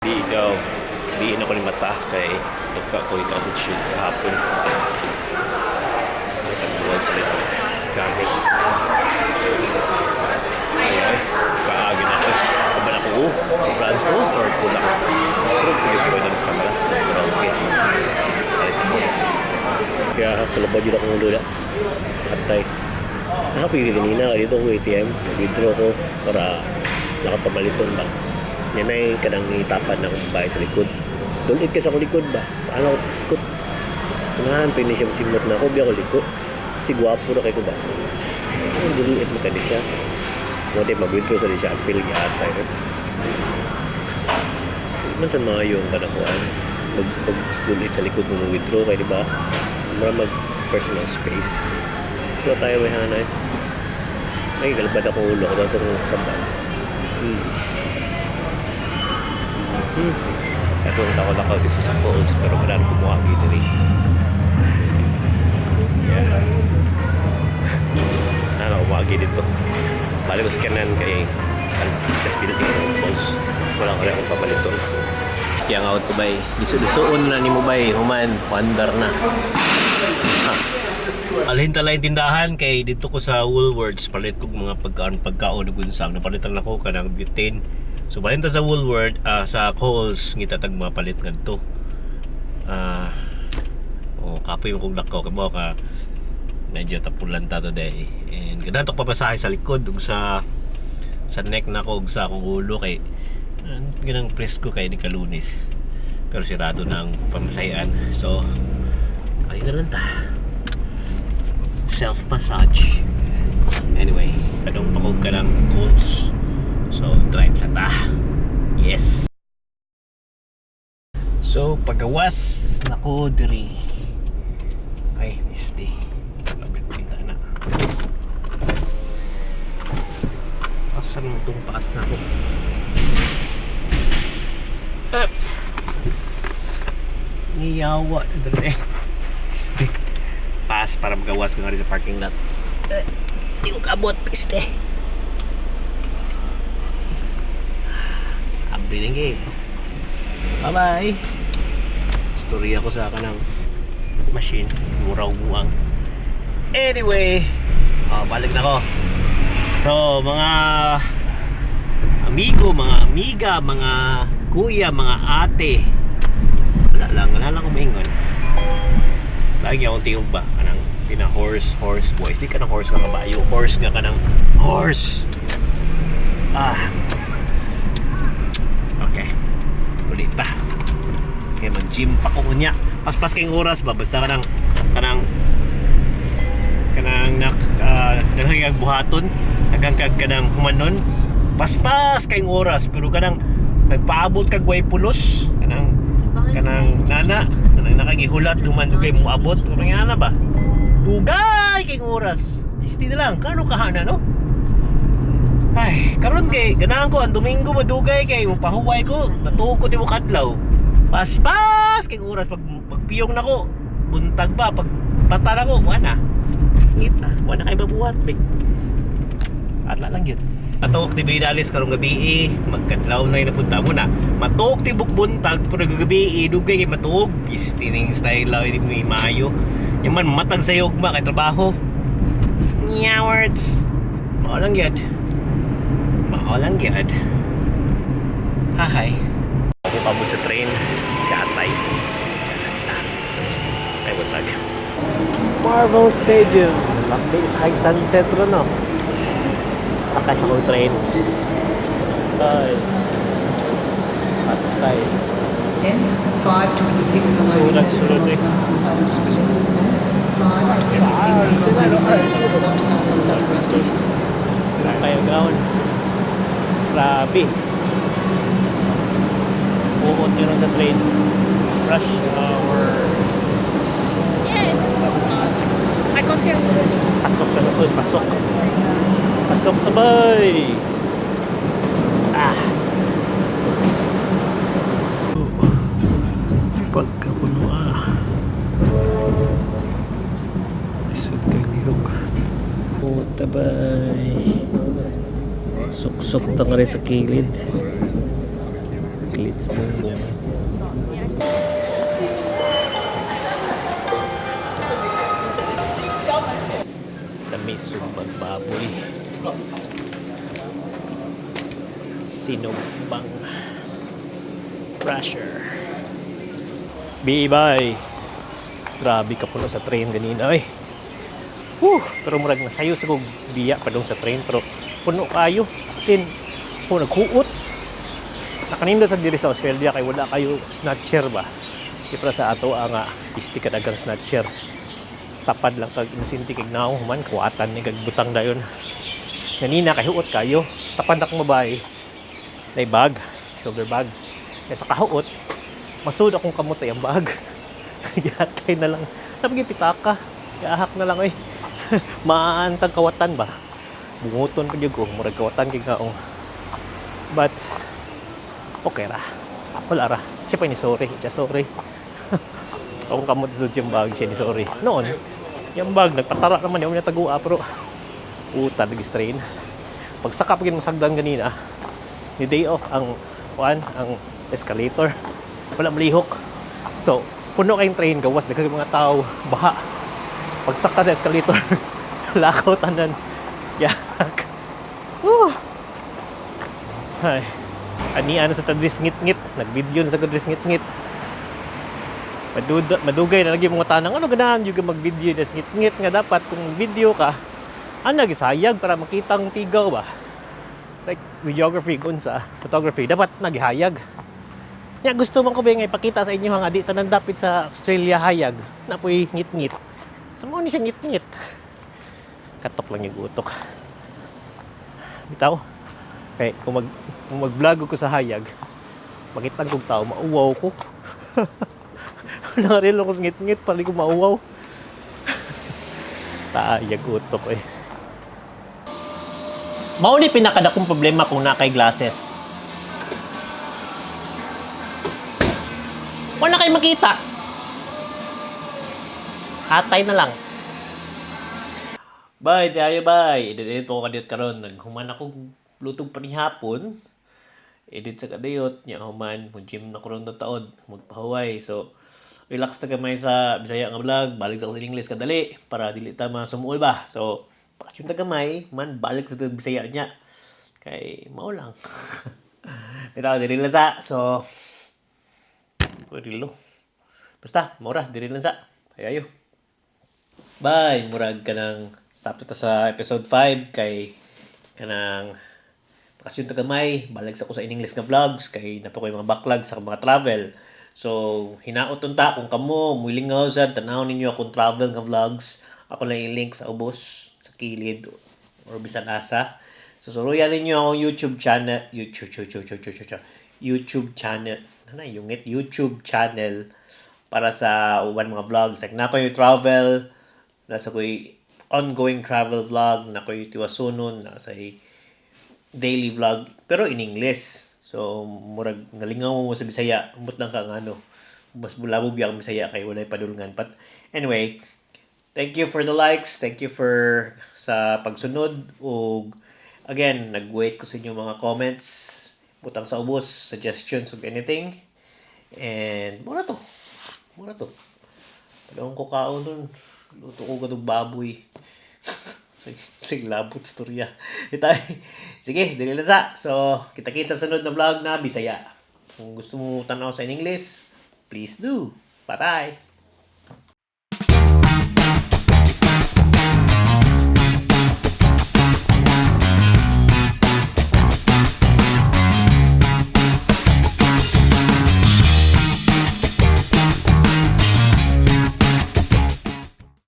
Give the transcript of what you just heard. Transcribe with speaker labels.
Speaker 1: Di ikaw, diin ako ni mata kay nagka ko ikaw shoot kahapon. Nagtagbuwag pa rin gamit. Ay, kaagin ako. Kaban ako, sobrang to, or kulang. True, tigil ko na sa kamera. Pero sige, let's go. Kaya kalabad yun akong lula. Atay. Nakapigil kanina, dito ko ATM. Nag-withdraw ko para nakapamaliton ba. Yan ay kanang itapan ng bahay sa likod. Tulit ka sa likod ba? Paano ako skot? Tunahan, pwede siya masimot na ako. Biya ko liko. Kasi guwapo na kayo ko ba? Dulit mo ka di siya. Mati mag-withdraw sa di siya. Apil niya atay. Masan mga yung kanakuan? Mag-dulit sa likod mo mag-withdraw kayo, di ba? Mara mag-personal space. Wala tayo may hanay. Ay, galbad ako ulo ko. Dato kong kasambal. Ito ang tako-takaw dito sa calls. Pero marami kumuhagi din eh. Yeah. Kumuhagi dito. Balik ko sa kanan kay Kasbility ng calls. Wala ko rin akong papaliton. Kaya nga ako bay. Liso-lisoon na ni mo bay. Human, wonder na. Alhin talay tindahan kay dito ko sa Woolworths palit ko mga pagkaon gunsang napalitan ako kanang butane. So palinta sa Woolworth sa Coles ngita tag mapalit ngadto. Kapoy mo kog lakaw kay ka medyo tapulan ta today. And ganatok papasahe sa likod ug sa neck na ko ug sa akong ulo kay ganang presko kay ni Kalunis. Pero sirado na ang pamasayan. So ay na lang ta. Self-massage. Anyway, kadong pakog ka ng Coles. So, drive sa ta. Yes! So, pagawas na ko diri. Ay, misty. Labit pinta na. Asan mo itong paas na ako? Niyawa na diri. Misty. Pass para magawas ka nga rin sa parking lot. Di ko kabot, piste. Abiling eh. Bye bye. Storya ko sa kanang machine. Muraw buwang. Anyway, balik na ko. So, mga amigo, mga amiga, mga kuya, mga ate. Wala lang kumingon. Lagi akong tingog ba? Kanang horse voice. Di ka ng horse ka kabayo. Horse nga ka ng horse. Okay. Ulit pa. Kaya mag-gym pa ko kunya. Paspas kayong oras ba? Basta kanang buhaton. Nagangkag ka ng humanon. Paspas kayong oras. Pero kanang nagpaabot kag way pulos. Kanang nana. Nakagihulat duman dugay mo abot kung nga ba dugay kay oras isti na lang kano kahana no ay karon kay ganahan ko ang Domingo madugay kay mapahuway ko natuog ko timo kadlaw paspas kay oras pagpiyong nako buntag ba pag tata na ko wala ngita wala kay mabuhat big atla lang yun matok ti Bidalis karong gabi magkadlaw na napunta mo na matok ti bukbuntag pero gabi dugay kay matok istining style law di may mayo yung man matag sa yugma kay trabaho nyawards mao lang yad hahay ako kabot sa train katay kasanta ay butag Marvel Stadium lakbi sa San Centro no sakay sa kong train. Ay. Patay.
Speaker 2: 5:26
Speaker 1: Sulat eh.
Speaker 2: 5:26
Speaker 1: Ilang tayo gawin. Grabe. Puhot nyo lang sa train. Rush hour.
Speaker 3: Yes. I got there.
Speaker 1: Pasok na sa sud. Pasok. Pasok na bay. Pagkapuno Isod kay lihok. Puta bay. Suksok ta nga rin sa kilid. Sumbong. Dami sumbang baboy. Sinumbang pressure. Bye-bye. Grabe ka puno sa train ganina ay. Pero murag nasayo sa kog diya pa dong sa train pero puno kayo. Sin naghuot. Nakanindo sa diri sa Australia kay wala kayo snatcher ba. Di para sa ato nga isti ka dagang snatcher. Tapad lang kag inusinti kag naong human kuwatan ni kag butang dayon. Ganina kay huot kayo. Tapad na kong babae. Nay bag, shoulder bag. Kaya sa kahuot, masud akong kamot ay ang bag. Yatay na lang. Napagipitaka. Yaahak na lang ay. Maantag kawatan ba? Bunguton pa ko. Murag kawatan kay kaong. But, okay ra. Wala ra. Siya pa ni sorry. Siya sorry. Akong kamot sa yung bag. Siya ni sorry. Noon, yung bag, nagpatara naman yung natagua. Pero, puta, nag-strain. Pagsaka pagin mo sagdan ganina, ni day off ang escalator. Wala malihok. So, puno kayong train, gawas, daghang mga tao, baha. Pagsaka sa escalator, lakaw tanan. Yak. Ay. Ani ano sa tadis ngit-ngit, nag-video na sa tadis ngit-ngit. Madugay na lagi mga tanang, ano ganahan yung mag-video na ngit-ngit nga dapat kung video ka, nagisayag para makita ang tigaw ba? Like videography kung sa photography, dapat nagihayag. Ya gusto man ko ba nga ipakita sa inyo nga di tanan dapit sa Australia hayag na po'y ngit-ngit. Sa mo ni siya ngit-ngit. Katok lang yung utok. Bitaw. Kay kung mag-vlog ko sa hayag, makita kong tao, mauwaw ko. Nangaril ako sa ngit-ngit, pali ko mauwaw. Tayag utok eh. Mao ni pinakadakong problema kung nakay glasses. Wala kayo makita. Hatay na lang. Bye, Jayo, bye. Edit po kadiyot karon. Naghuman ako lutog pa ni hapon. Edit sa kadiyot. Nya human. Mag-gym na karon na taod. Magpahuway. So, relax na gamay sa Bisaya nga vlog. Balik sa English kadali. Para dili ta masumuol ba. So, bakit yung tagamay, man, balik sa Bisaya niya. Kay, mao lang. Dito, diri lang sa. So, rilo. Basta, mura, diri lang sa. Ayayo. Bye! Murag ka ng stop to sa episode 5 kay kanang bakasyon tagamay. Balik sa ko sa in-English nga vlogs kay napo ko yung mga backlog sa mga travel. So, hinaot unta kung kamo, mulingaw sa tanaw ninyo akong travel nga vlogs. Ako lang i-link sa ubos, sa kilid, or bisan asa. So, suruyan ninyo akong YouTube channel. YouTube channel. Ano yung YouTube channel para sa uban mga vlogs. Like, nako yung travel, nasa ko'y ongoing travel vlog, nako yung tiwasunon, nasa daily vlog, pero in English. So, murag, nalingaw mo sa Bisaya, umot lang kang ano, mas bulabog yung Bisaya kay walay padulngan. But, anyway, thank you for the likes, thank you for sa pagsunod, o again, nag-wait ko sa inyo mga comments, butang sa ubos, suggestions of anything. And, mura to. Talong ko kaon nun. Luto ko ganong baboy. Siglabot storya. Sige, dili lang sa. So, kita-kita sa sunod na vlog na Bisaya. Kung gusto mo tanaw sa in English, please do. Bye-bye.